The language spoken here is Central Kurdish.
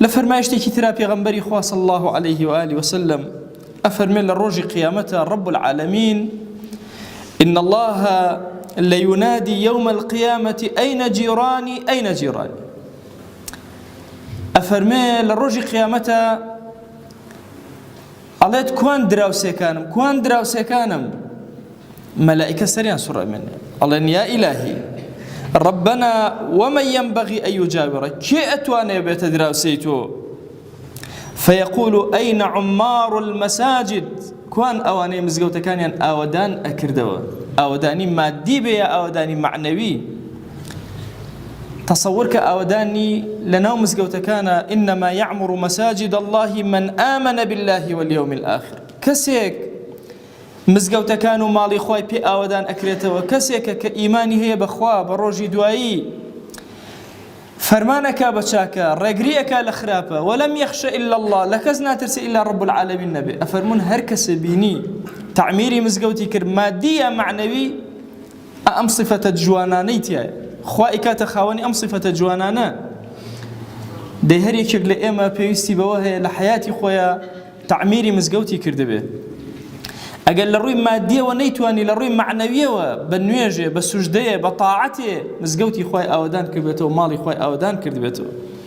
لفرمايشتي ترى بيغمبري خوا صلى الله عليه وآله وسلم أفرمي للروج قيامته رب العالمين إن الله لينادي يوم القيامة أين جيراني أين جيراني. أفرمي للروج قيامته قالت كوان دراوسي كانم ملائكة سريان سورة مني قال يا إلهي ربنا ومن ينبغي أن يجاور كي أتواني بيت دراوسيتو فيقول أين عمار المساجد كوان أواني مزقوتا كان أودان أكردوا أوداني مادي بيا أوداني معنوي تصورك أوداني لنوم مزقوتا كان إنما يعمر مساجد الله من آمن بالله واليوم الآخر كسيك مزقوتا كانوا مالي خواي بي أودان أكريتوا كسيك كإيماني هي بخوا بروجي دوائي فرمانك بشاكا رقريك لخرافة ولم يخشى إلا الله لكزنا ترسي إلا رب العالمين نبي أفرمون هركس بيني تعميري مزقوتي كر مادية معنوي أم صفة جوانانيتي خوائك تخاوني أم صفة جوانانا دي هر يكر لإما بيوستي بوهي لحياتي خويا تعميري مزقوتي كردبه أقل للروي مادية ونيتواني للروي معنوية بنويجة بسجدية بطاعتي مزقوتي خوي أودان كردبتو مالي خوي أودان كردبتو